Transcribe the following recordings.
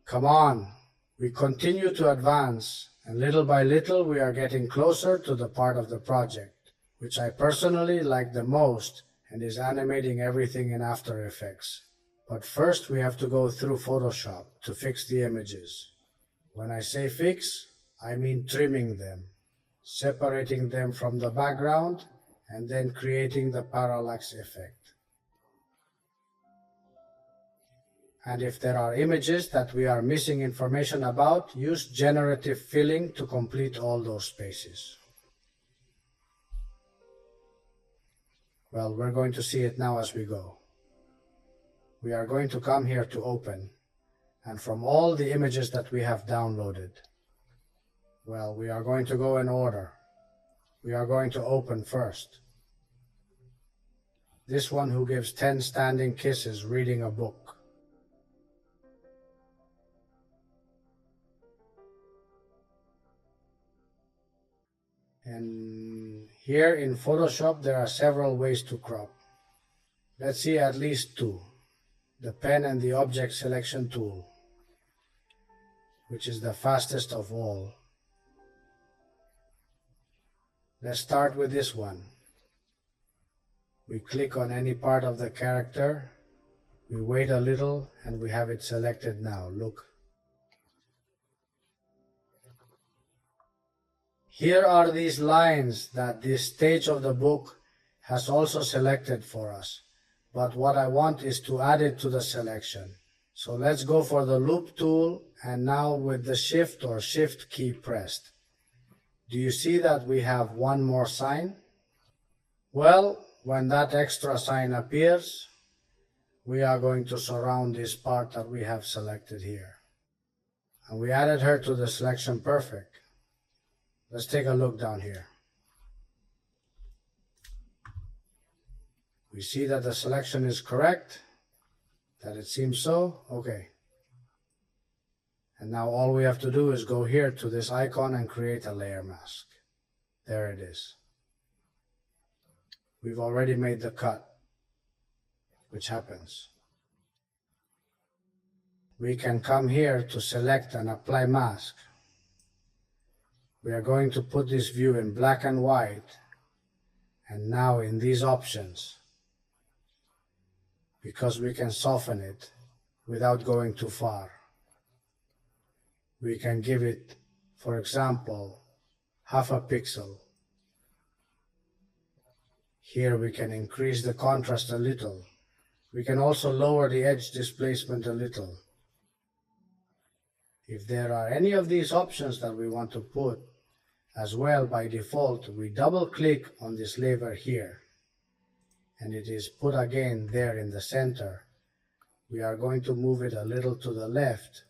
Come on, we continue to advance, and little by little we are getting closer to the part of the project, which I personally like the most and is animating everything in After Effects. But first we have to go through Photoshop to fix the images. When I say fix, I mean trimming them, separating them from the background, and then creating the parallax effect. And if there are images that we are missing information about, use generative filling to complete all those spaces. Well, we're going to see it now as we go. We are going to come here to open, and from all the images that we have downloaded, well, we are going to go in order. We are going to open first. This one who gives 10 standing kisses reading a book. And here in Photoshop there are several ways to crop. Let's see at least two. The pen and the object selection tool, which is the fastest of all. Let's start with this one. We click on any part of the character, we wait a little, and we have it selected now. Look. Here are these lines that this stage of the book has also selected for us. But what I want is to add it to the selection. So let's go for the loop tool, and now with the shift or shift key pressed. Do you see that we have one more sign? Well, when that extra sign appears, we are going to surround this part that we have selected here. And we added her to the selection perfect. Let's take a look down here. We see that the selection is correct, that it seems so. Okay. And now all we have to do is go here to this icon and create a layer mask. There it is. We've already made the cut, which happens. We can come here to select and apply mask. We are going to put this view in black and white, and now in these options, because we can soften it without going too far. We can give it, for example, 0.5 pixel. Here we can increase the contrast a little. We can also lower the edge displacement a little. If there are any of these options that we want to put as well, by default, we double click on this lever here, and it is put again there in the center. We are going to move it a little to the left.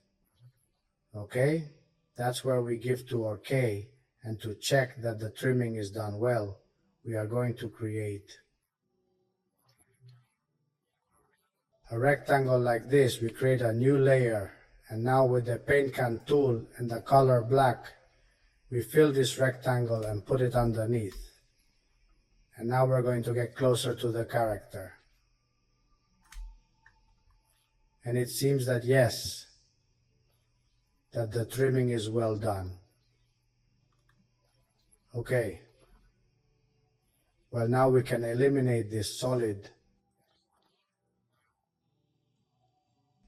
Okay, that's where we give to OK, and to check that the trimming is done well, we are going to create a rectangle like this. We create a new layer, and now with the paint can tool and the color black, we fill this rectangle and put it underneath. And now we're going to get closer to the character. And it seems that yes, that the trimming is well done. Okay. Well, now we can eliminate this solid.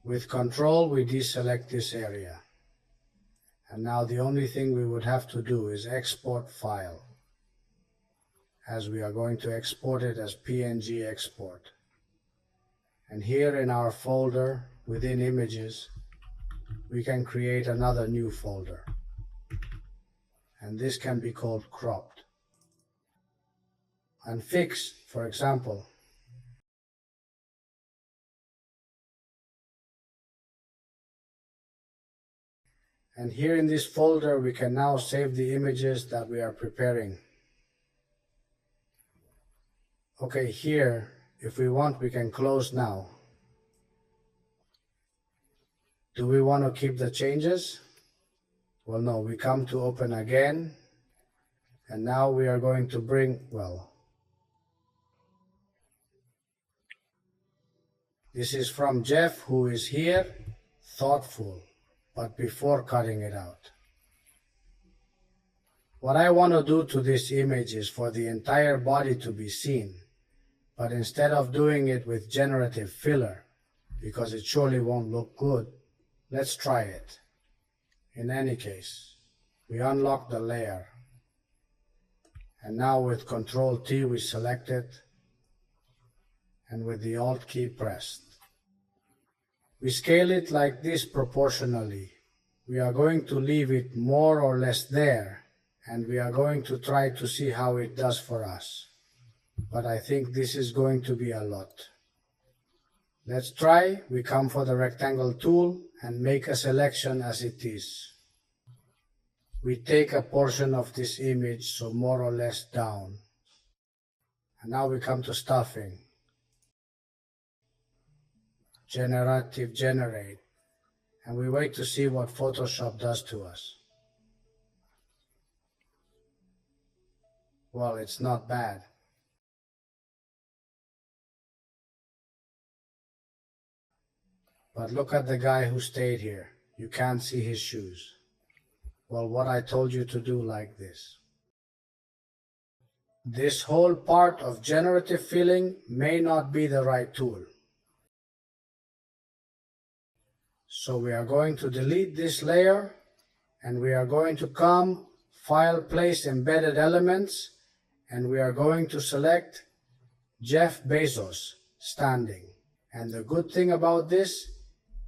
With Control, we deselect this area. And now the only thing we would have to do is export file, as we are going to export it as PNG export. And here in our folder within images, we can create another new folder. And this can be called cropped. And fix, for example. And here in this folder, we can now save the images that we are preparing. Okay, here, if we want, we can close now. Do we want to keep the changes? Well, no, we come to open again, and now we are going to bring, well, This is from Jeff, who is here, thoughtful, but before cutting it out. What I want to do to this image is for the entire body to be seen, but instead of doing it with generative filler, because it surely won't look good, let's try it. In any case, we unlock the layer, and now with Ctrl T we select it, and with the Alt key pressed. We scale it like this proportionally. We are going to leave it more or less there, and we are going to try to see how it does for us. But I think this is going to be a lot. Let's try. We come for the rectangle tool and make a selection as it is. We take a portion of this image, so more or less down. And now we come to stuffing. Generative generate. And we wait to see what Photoshop does to us. Well, it's not bad. But look at the guy who stayed here. You can't see his shoes. Well, what I told you to do like this. This whole part of generative filling may not be the right tool. So we are going to delete this layer, and we are going to come, File, Place Embedded Elements, and we are going to select Jeff Bezos standing. And the good thing about this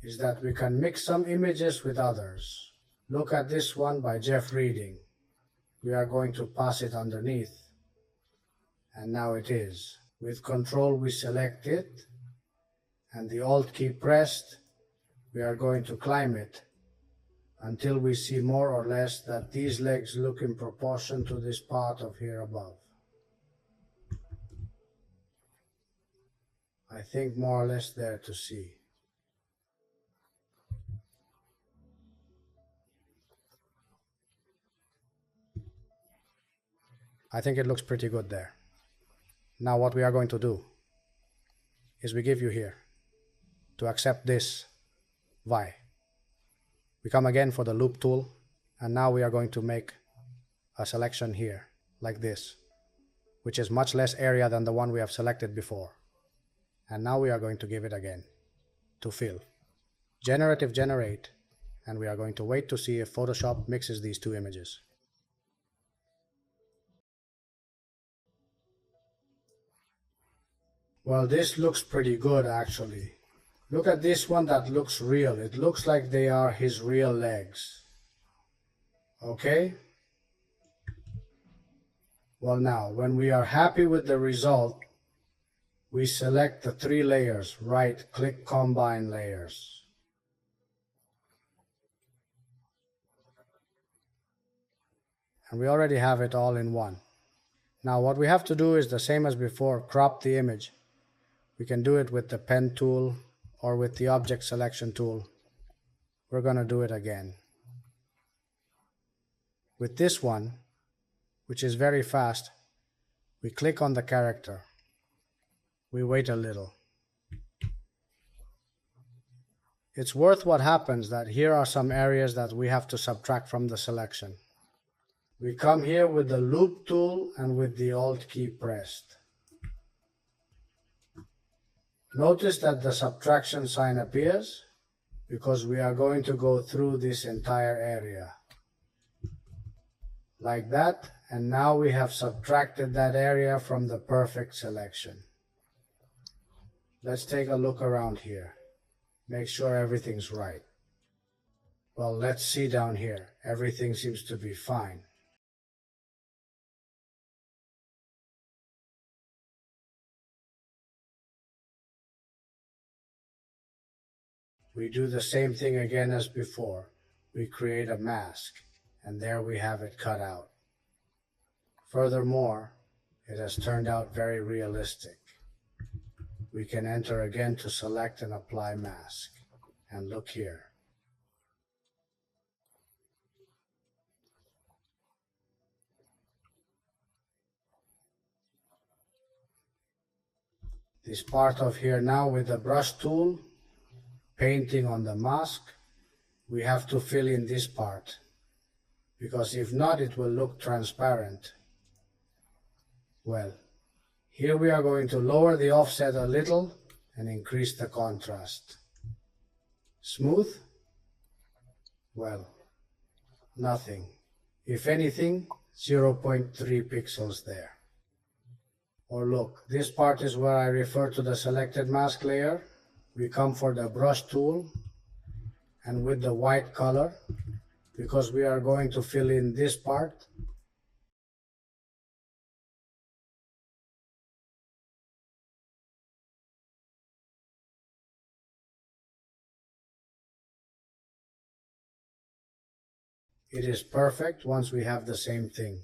is that we can mix some images with others. Look at this one by Jeff Reading. We are going to pass it underneath. And now it is. With Control we select it, and the Alt key pressed, we are going to climb it until we see more or less that these legs look in proportion to this part of here above. I think more or less there to see. I think it looks pretty good there. Now what we are going to do is we give you here to accept this Y. We come again for the loop tool, and now we are going to make a selection here like this, which is much less area than the one we have selected before. And now we are going to give it again to fill. Generative generate, and we are going to wait to see if Photoshop mixes these two images. Well, this looks pretty good actually. Look at this one that looks real. It looks like they are his real legs. Okay? Well now, when we are happy with the result, we select the three layers, right-click Combine Layers. And we already have it all in one. Now what we have to do is the same as before, crop the image. We can do it with the pen tool or with the object selection tool. We're going to do it again. With this one, which is very fast, we click on the character. We wait a little. It's worth what happens that here are some areas that we have to subtract from the selection. We come here with the loop tool and with the Alt key pressed. Notice that the subtraction sign appears because we are going to go through this entire area. Like that, and now we have subtracted that area from the perfect selection. Let's take a look around here. Make sure everything's right. Well, let's see down here. Everything seems to be fine. We do the same thing again as before. We create a mask, and there we have it cut out. Furthermore, it has turned out very realistic. We can enter again to select and apply mask. And look here. this part of here now with the brush tool, painting on the mask, we have to fill in this part, because if not it will look transparent. Well, here we are going to lower the offset a little and increase the contrast. Smooth? Well, nothing. If anything, 0.3 pixels there. Or look, this part is where I refer to the selected mask layer. We come for the brush tool and with the white color, because we are going to fill in this part. It is perfect once we have the same thing.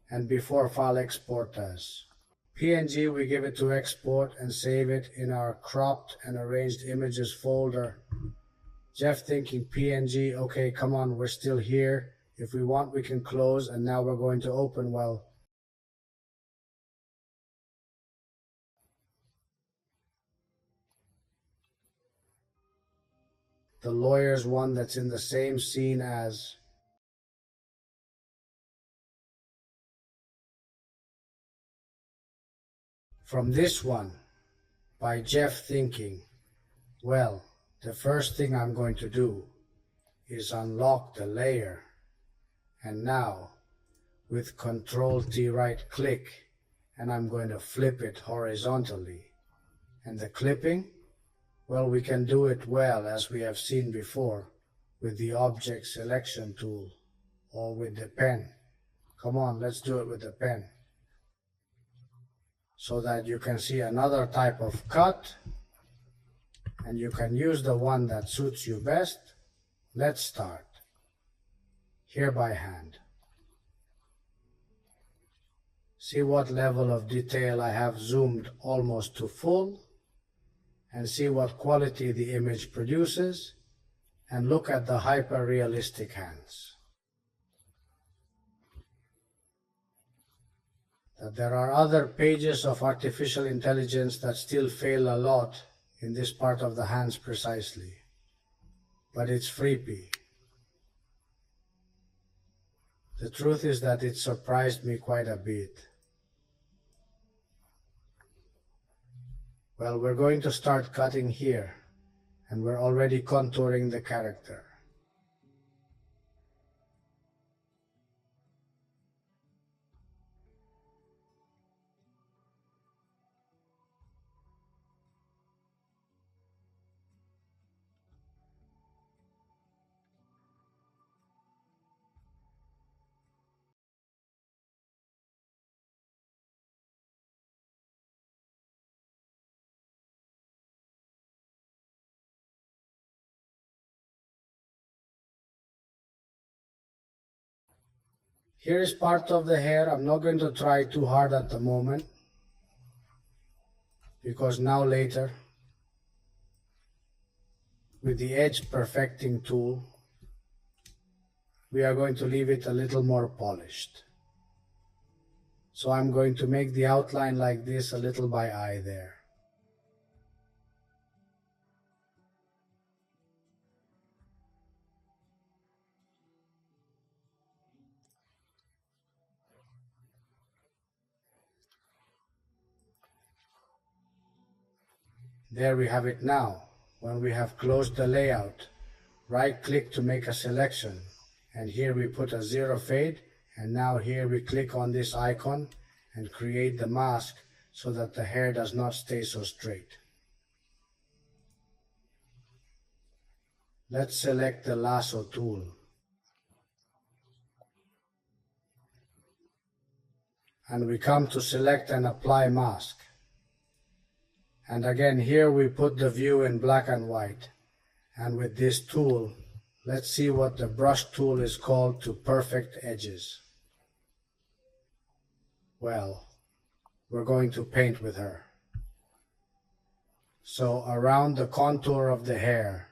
And before file export as PNG, we give it to export and save it in our cropped and arranged images folder. Jeff thinking PNG, okay, come on, we're still here. If we want, we can close, and now we're going to open. Well, the lawyer's one that's in the same scene as. From this one, by Jeff thinking, well, the first thing I'm going to do is unlock the layer, and now with Ctrl-T right click, and I'm going to flip it horizontally. And the clipping, well, we can do it well as we have seen before with the object selection tool or with the pen. Come on, let's do it with the pen, so that you can see another type of cut, and you can use the one that suits you best. Let's start. Here by hand. See what level of detail I have zoomed almost to full, and see what quality the image produces, and look at the hyper-realistic hands. That there are other pages of artificial intelligence that still fail a lot in this part of the hands precisely, but it's freebie. The truth is that it surprised me quite a bit. Well, we're going to start cutting here, and we're already contouring the character. Here is part of the hair. I'm not going to try too hard at the moment, because now later, with the edge perfecting tool, we are going to leave it a little more polished. So I'm going to make the outline like this, a little by eye there. There we have it now. When we have closed the layout, right click to make a selection, and here we put a zero fade, and now here we click on this icon and create the mask so that the hair does not stay so straight. Let's select the lasso tool. And we come to select and apply mask. And again, here we put the view in black and white. And with this tool, let's see what the brush tool is called to perfect edges. Well, we're going to paint with her. So around the contour of the hair,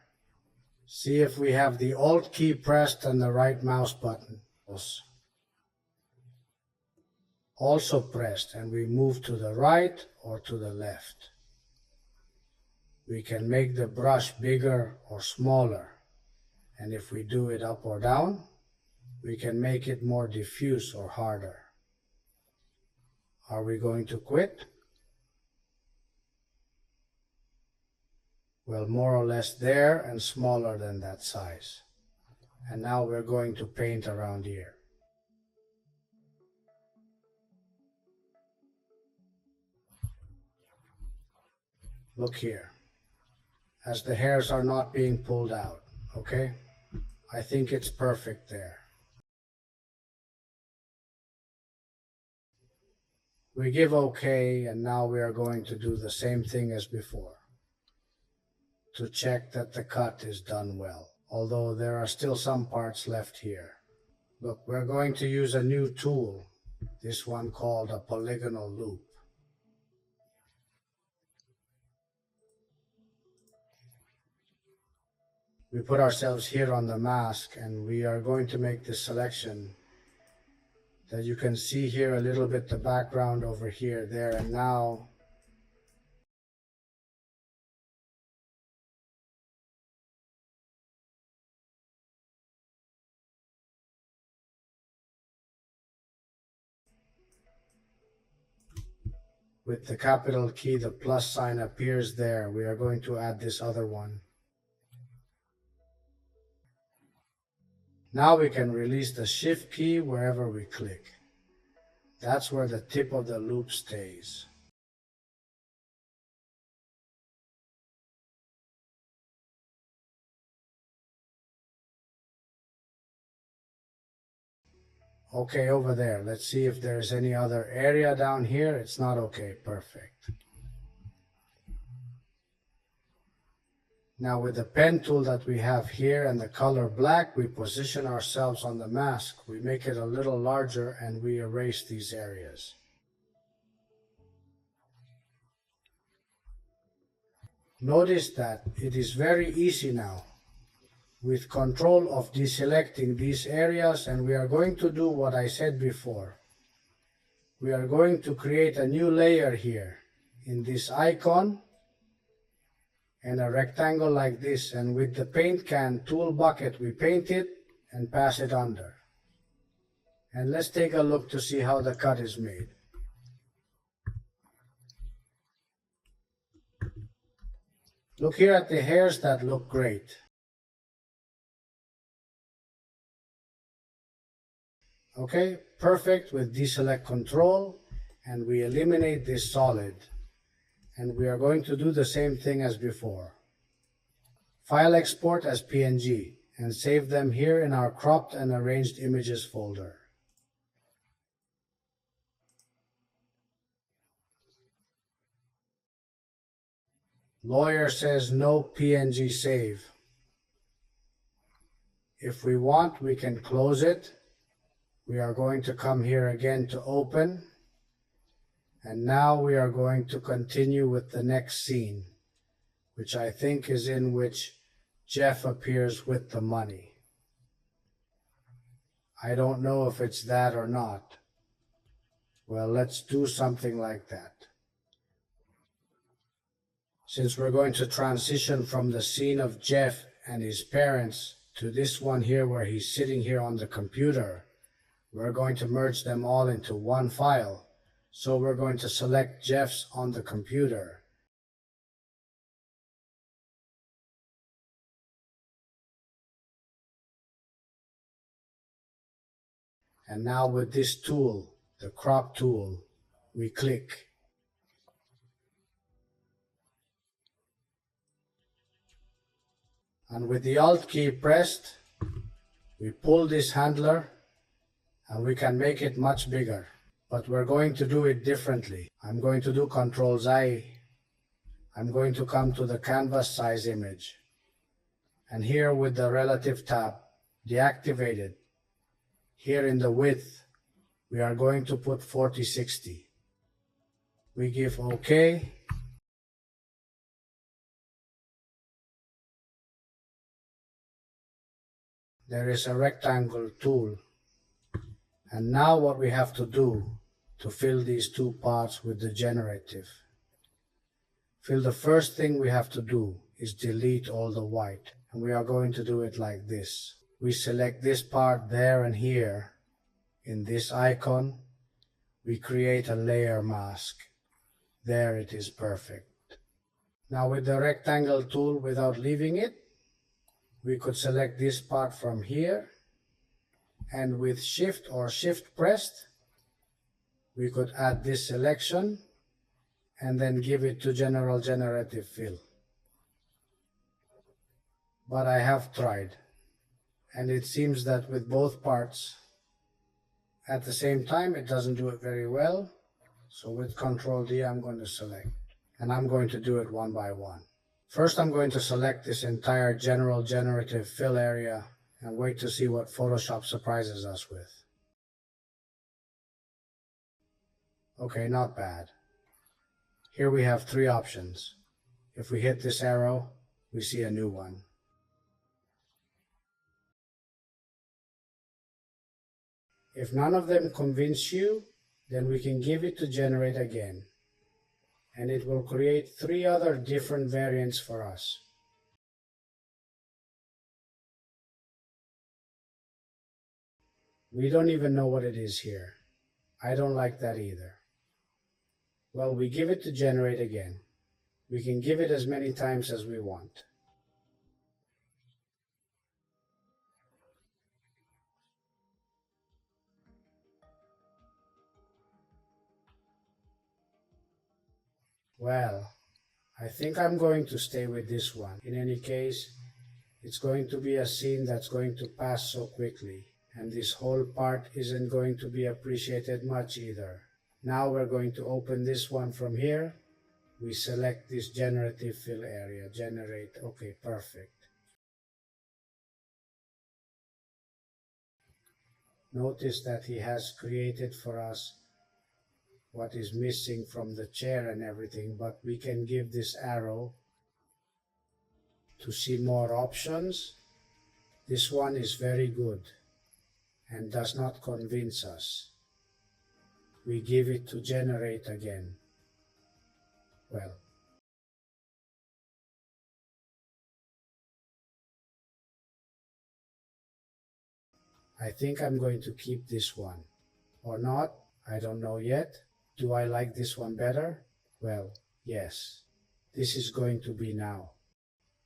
see if we have the Alt key pressed and the right mouse button also pressed, and we move to the right or to the left. We can make the brush bigger or smaller, and if we do it up or down, we can make it more diffuse or harder. Are we going to quit? Well, more or less there and smaller than that size. And now we're going to paint around here. Look here, as the hairs are not being pulled out, okay? I think it's perfect there. We give OK, and now we are going to do the same thing as before to check that the cut is done well, although there are still some parts left here. Look, we're going to use a new tool, this one called a polygonal loop. We put ourselves here on the mask, and we are going to make this selection that you can see here a little bit the background over here, there, and now with the capital key, the plus sign appears there. We are going to add this other one. Now we can release the shift key wherever we click. That's where the tip of the loop stays. Okay, over there. Let's see if there's any other area down here. It's not okay. Perfect. Now with the pen tool that we have here and the color black, we position ourselves on the mask. We make it a little larger and we erase these areas. Notice that it is very easy now with control of deselecting these areas, and we are going to do what I said before. We are going to create a new layer here in this icon and a rectangle like this, and with the paint can tool bucket we paint it and pass it under. And let's take a look to see how the cut is made. Look here at the hairs that look great. Okay, perfect with deselect control, and we eliminate this solid. And we are going to do the same thing as before. File export as PNG and save them here in our cropped and arranged images folder. Lawyer says no PNG save. If we want, we can close it. We are going to come here again to open. And now we are going to continue with the next scene, which I think is in which Jeff appears with the money. I don't know if it's that or not. Well, let's do something like that. Since we're going to transition from the scene of Jeff and his parents to this one here where he's sitting here on the computer, we're going to merge them all into one file. So we're going to select Jeff's on the computer. And now with this tool, the crop tool, we click. And with the Alt key pressed, we pull this handler and we can make it much bigger. But we're going to do it differently. I'm going to do Ctrl-I. I'm going to come to the canvas size image. And here with the relative tab, deactivate it. Here in the width, we are going to put 4060. We give OK. There is a rectangle tool. And now what we have to do to fill these two parts with the generative. Feel the first thing we have to do is delete all the white, and we are going to do it like this. We select this part there and here. In this icon, we create a layer mask. There it is, perfect. Now with the rectangle tool, without leaving it, we could select this part from here, and with Shift or Shift pressed, we could add this selection and then give it to General Generative Fill. But I have tried, and it seems that with both parts at the same time, it doesn't do it very well. So with Control D, I'm going to select, and I'm going to do it one by one. First, I'm going to select this entire General Generative Fill area and wait to see what Photoshop surprises us with. Okay, not bad. Here we have three options. If we hit this arrow, we see a new one. If none of them convince you, then we can give it to generate again, and it will create three other different variants for us. We don't even know what it is here. I don't like that either. Well, we give it to generate again. We can give it as many times as we want. Well, I think I'm going to stay with this one. In any case, it's going to be a scene that's going to pass so quickly, and this whole part isn't going to be appreciated much either. Now we're going to open this one from here. We select this generative fill area, generate, okay, perfect. Notice that he has created for us what is missing from the chair and everything, but we can give this arrow to see more options. This one is very good and does not convince us. We give it to generate again. Well, I think I'm going to keep this one. Or not, I don't know yet. Do I like this one better? Well, yes. This is going to be now.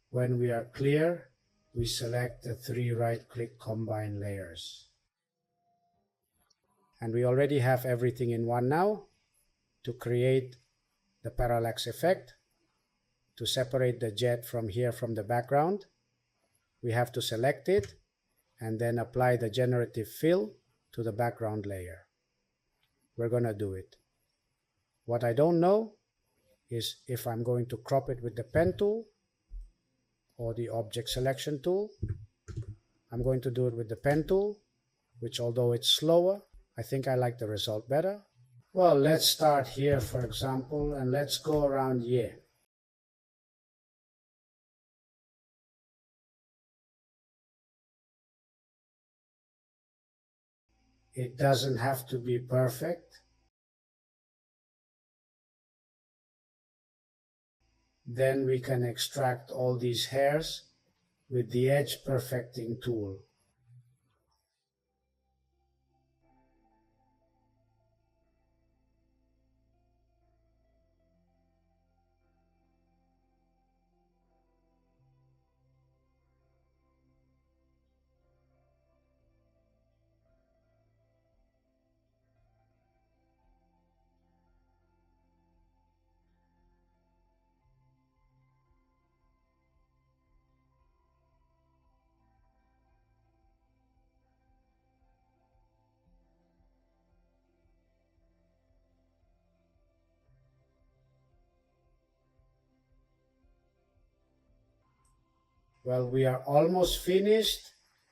When we are clear, we select the three right-click combine layers. And we already have everything in one now. To create the parallax effect, to separate the jet from here from the background, we have to select it and then apply the generative fill to the background layer. We're going to do it. What I don't know is if I'm going to crop it with the pen tool or the object selection tool. I'm going to do it with the pen tool, which although it's slower, I think I like the result better. Well, let's start here, for example, and let's go around here. It doesn't have to be perfect. Then we can extract all these hairs with the edge perfecting tool. Well, we are almost finished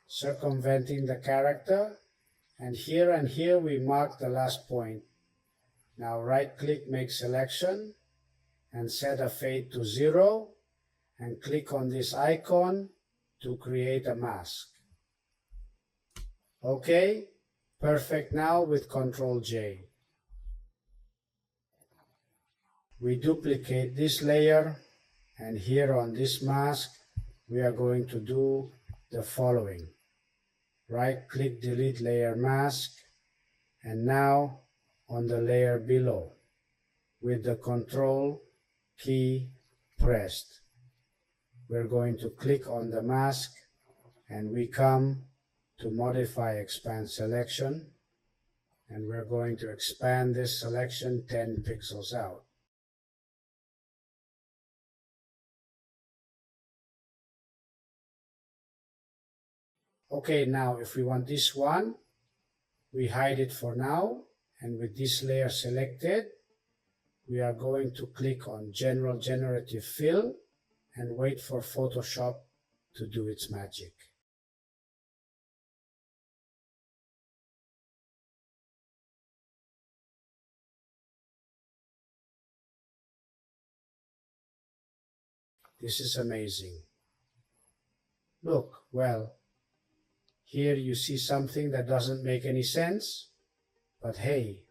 circumventing the character, and here we mark the last point. Now right-click, make selection, and set a fade to 0, and click on this icon to create a mask. Okay, perfect now with Ctrl J. we duplicate this layer, and here on this mask we are going to do the following. Right click, delete layer mask, and now on the layer below with the Control key pressed, we're going to click on the mask and we come to modify expand selection, and we're going to expand this selection 10 pixels out. Okay, now if we want this one, we hide it for now, and with this layer selected, we are going to click on General Generative Fill and wait for Photoshop to do its magic. This is amazing. Look, well, here you see something that doesn't make any sense, but hey,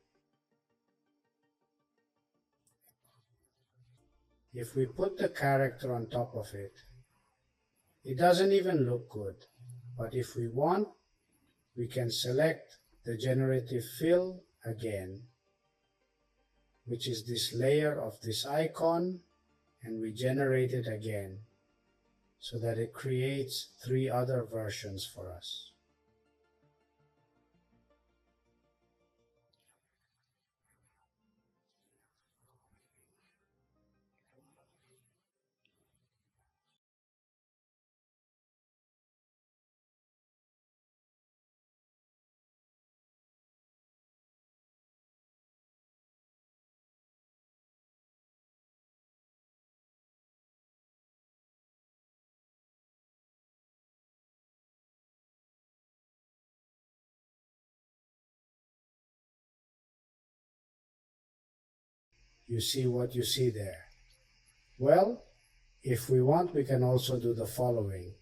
if we put the character on top of it, it doesn't even look good. But if we want, we can select the generative fill again, which is this layer of this icon, and we generate it again so that it creates 3 other versions for us. You see what you see there? Well, if we want, we can also do the following.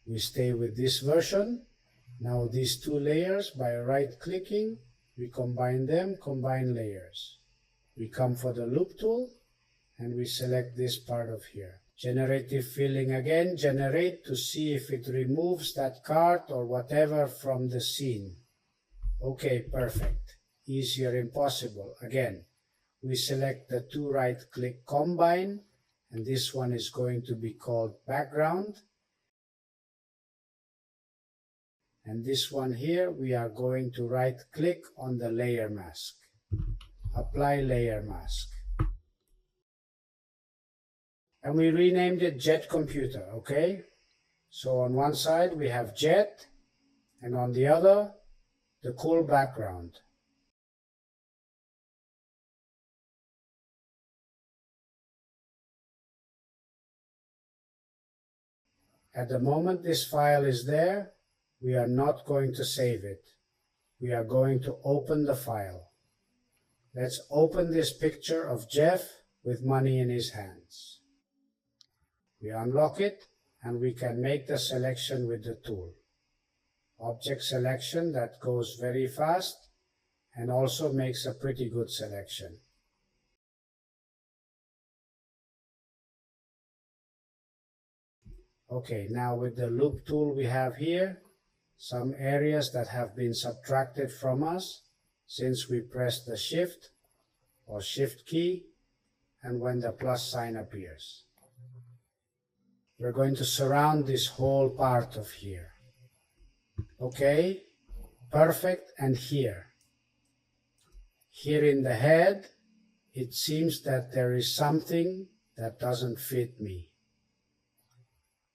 We stay with this version. Now these 2 layers, by right-clicking, we combine them, combine layers. We come for the loop tool, and we select this part of here. Generative filling again, generate to see if it removes that card or whatever from the scene. Okay, perfect. Easier impossible. Again, we select the 2 right-click combine, and this one is going to be called background. And this one here, we are going to right-click on the layer mask. Apply layer mask. And we renamed it Jet Computer, okay? So on one side we have Jet, and on the other, the cool background. At the moment this file is there, we are not going to save it. We are going to open the file. Let's open this picture of Jeff with money in his hands. We unlock it, and we can make the selection with the tool. Object selection that goes very fast and also makes a pretty good selection. Okay, now with the loop tool we have here, some areas that have been subtracted from us since we pressed the Shift or Shift key and when the plus sign appears. We're going to surround this whole part of here. Okay, perfect. And here in the head, it seems that there is something that doesn't fit me.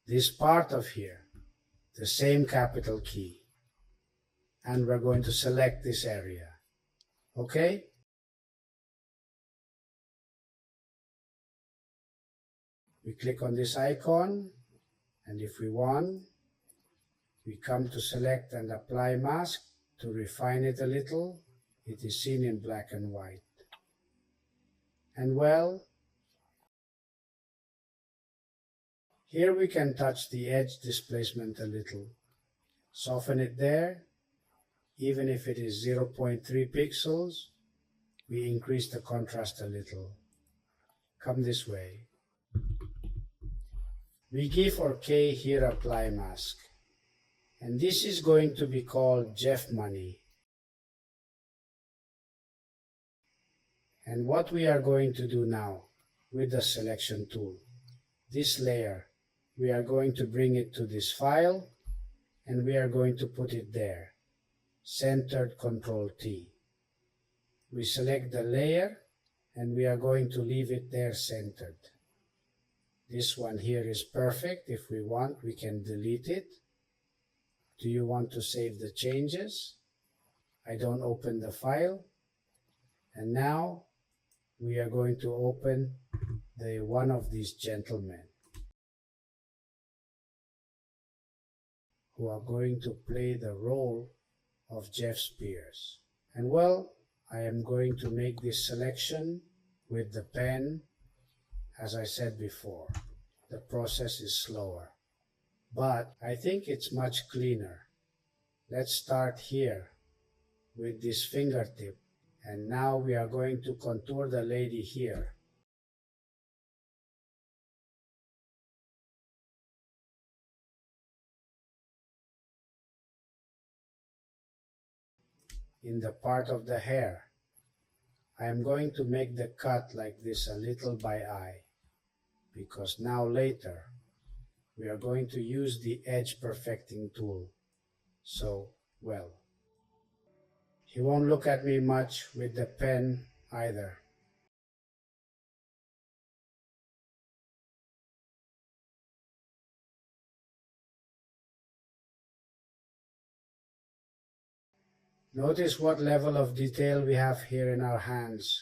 This part of here, the same capital key, and we're going to select this area. Okay? We click on this icon, and if we want, we come to select and apply mask to refine it a little. It is seen in black and white. And well, here we can touch the edge displacement a little. Soften it there. Even if it is 0.3 pixels, we increase the contrast a little. come this way. We give our K here apply mask. And this is going to be called Jeff Money. And what we are going to do now with the selection tool, this layer, we are going to bring it to this file and we are going to put it there, centered Control T. We select the layer and we are going to leave it there centered. This one here is perfect. If we want, we can delete it. Do you want to save the changes? I don't open the file. And now we are going to open one of these gentlemen who are going to play the role of Jeff Spears. And well, I am going to make this selection with the pen. As I said before, the process is slower, but I think it's much cleaner. Let's start here with this fingertip. And now we are going to contour the lady here. In the part of the hair, I am going to make the cut like this a little by eye, because now later we are going to use the edge perfecting tool. So, well, he won't look at me much with the pen either. Notice what level of detail we have here in our hands.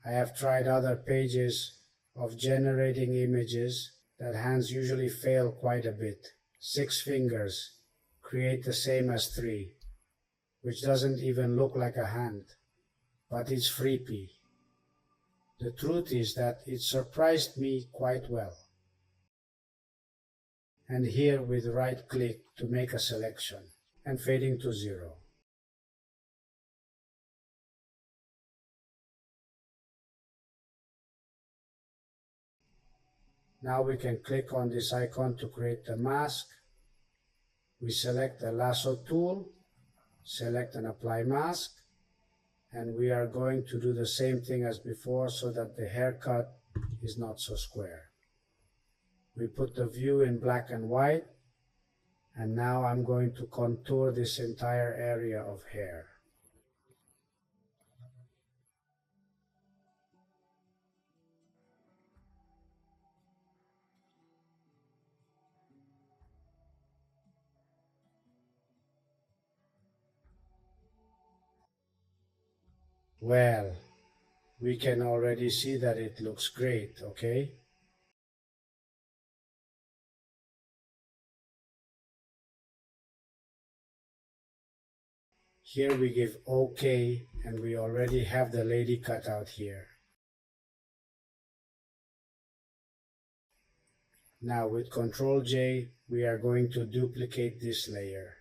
I have tried other pages of generating images that hands usually fail quite a bit. 6 fingers create the same as 3. Which doesn't even look like a hand, but it's freepy. The truth is that it surprised me quite well. And here with right click to make a selection and fading to 0. Now we can click on this icon to create the mask. We select the lasso tool, select and apply mask, and we are going to do the same thing as before so that the haircut is not so square. We put the view in black and white, and now I'm going to contour this entire area of hair. Well, we can already see that it looks great, okay? Here we give OK, and we already have the lady cut out here. Now with Ctrl J, we are going to duplicate this layer.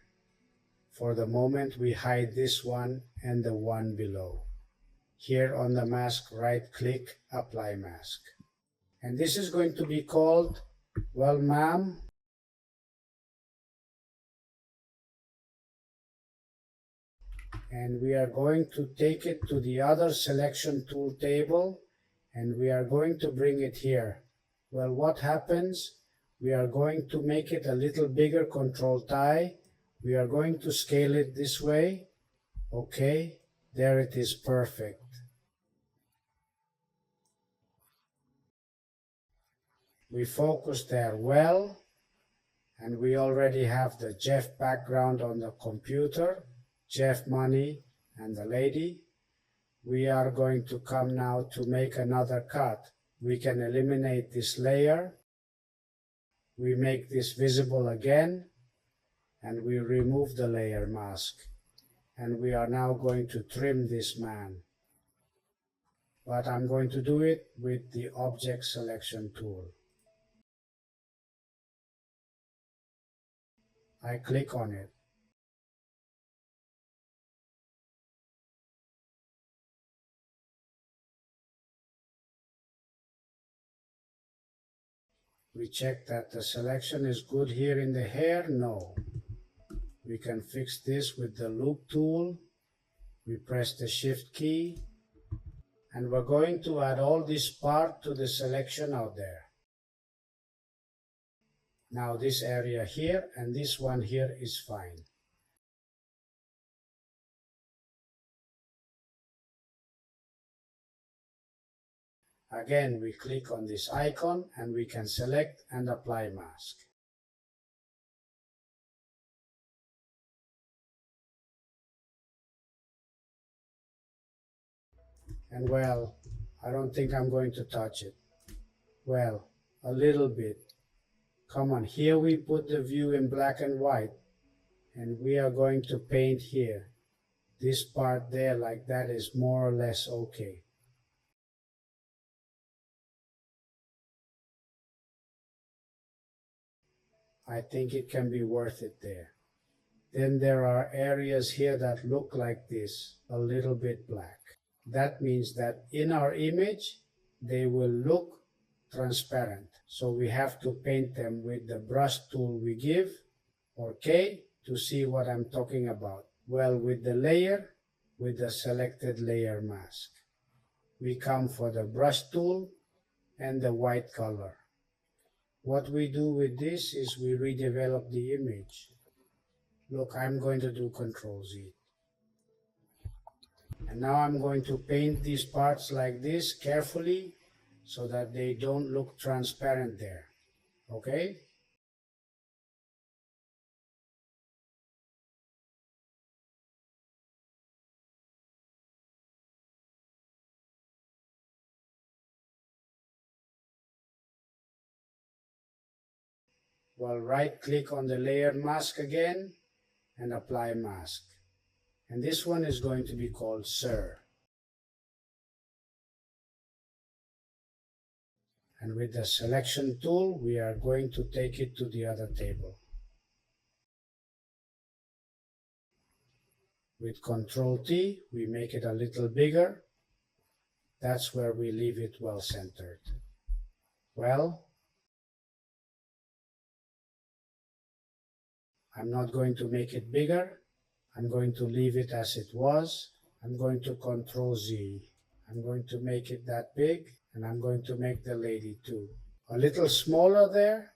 For the moment, we hide this one and the one below. Here on the mask, right-click, Apply Mask. And this is going to be called, well, ma'am, and we are going to take it to the other selection tool table, and we are going to bring it here. Well, what happens? We are going to make it a little bigger, Ctrl-T. We are going to scale it this way. Okay, there it is, perfect. We focus there well, and we already have the Jeff background on the computer, Jeff Money and the lady. We are going to come now to make another cut. We can eliminate this layer. We make this visible again, and we remove the layer mask. And we are now going to trim this man. But I'm going to do it with the Object Selection tool. I click on it. We check that the selection is good here in the hair. No. We can fix this with the loop tool. We press the shift key and we're going to add all this part to the selection out there. Now this area here and this one here is fine. Again, we click on this icon and we can select and apply mask. And well, I don't think I'm going to touch it. Well, a little bit. Come on, here we put the view in black and white and we are going to paint here. This part there like that is more or less okay. I think it can be worth it there. Then there are areas here that look like this, a little bit black. That means that in our image, they will look transparent. So we have to paint them with the brush tool we give, or K, to see what I'm talking about. Well, with the layer, with the selected layer mask. We come for the brush tool and the white color. What we do with this is we redevelop the image. Look, I'm going to do Ctrl Z. And now I'm going to paint these parts like this carefully so that they don't look transparent there. Okay? Well, right click on the layer mask again and apply mask. And this one is going to be called Sir. And with the selection tool, we are going to take it to the other table. With Ctrl T, we make it a little bigger. That's where we leave it well centered. Well, I'm not going to make it bigger. I'm going to leave it as it was. I'm going to Ctrl Z. I'm going to make it that big, and I'm going to make the lady too. A little smaller there.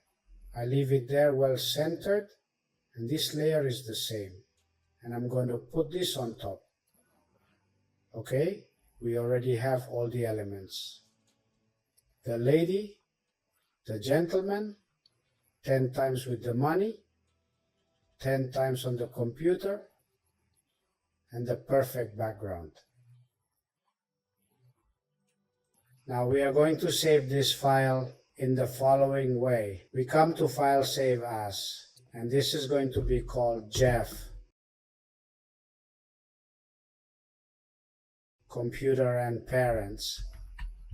I leave it there well centered, and this layer is the same. And I'm going to put this on top. Okay, we already have all the elements. The lady, the gentleman, 10 times with the money, 10 times on the computer, and the perfect background. Now we are going to save this file in the following way. We come to File Save As, and this is going to be called Jeff. Computer and Parents.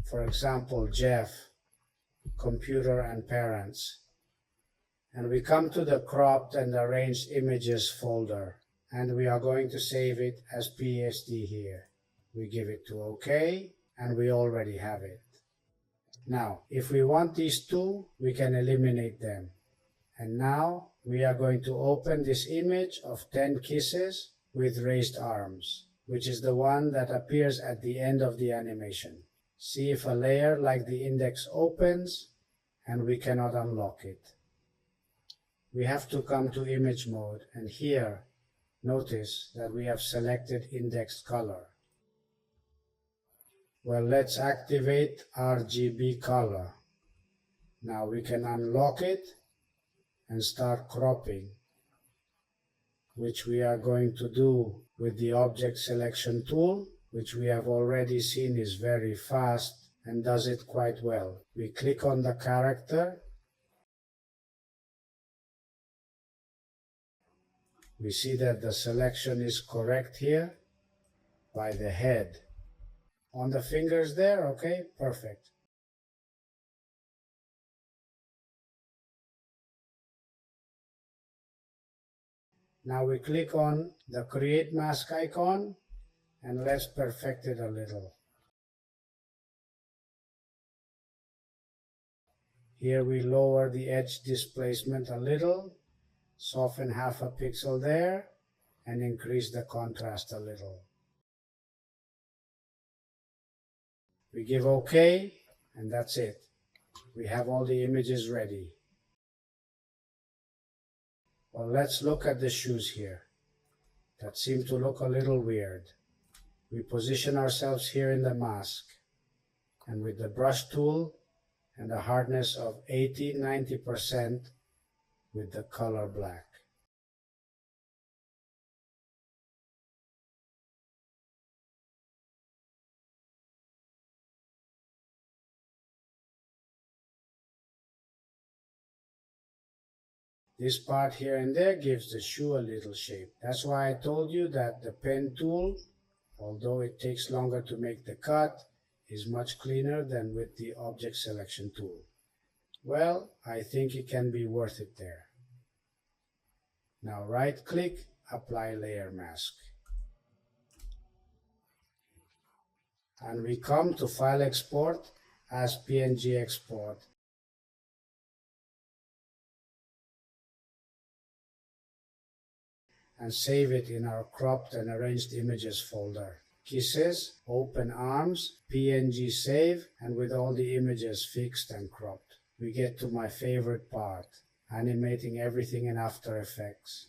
For example, Jeff, Computer and Parents. And we come to the Cropped and Arranged Images folder, and we are going to save it as PSD here. We give it to OK, and we already have it. Now, if we want these two, we can eliminate them. And now we are going to open this image of 10 kisses with raised arms, which is the one that appears at the end of the animation. See if a layer like the index opens, and we cannot unlock it. We have to come to image mode, and here, notice that we have selected indexed color. Well, let's activate RGB color. Now we can unlock it and start cropping, which we are going to do with the object selection tool, which we have already seen is very fast and does it quite well. We click on the character. We see that the selection is correct here by the head. On the fingers there, okay, perfect. Now we click on the Create Mask icon and let's perfect it a little. Here we lower the edge displacement a little, soften half a pixel there, and increase the contrast a little. We give OK, and that's it. We have all the images ready. Well, let's look at the shoes here. That seem to look a little weird. We position ourselves here in the mask, and with the brush tool and a hardness of 80–90% with the color black. This part here and there gives the shoe a little shape. That's why I told you that the pen tool, although it takes longer to make the cut, is much cleaner than with the object selection tool. Well, I think it can be worth it there. Now right-click, apply layer mask. And we come to File Export as PNG Export. And save it in our cropped and arranged images folder. Kisses, open arms, PNG save, and with all the images fixed and cropped. We get to my favorite part, animating everything in After Effects.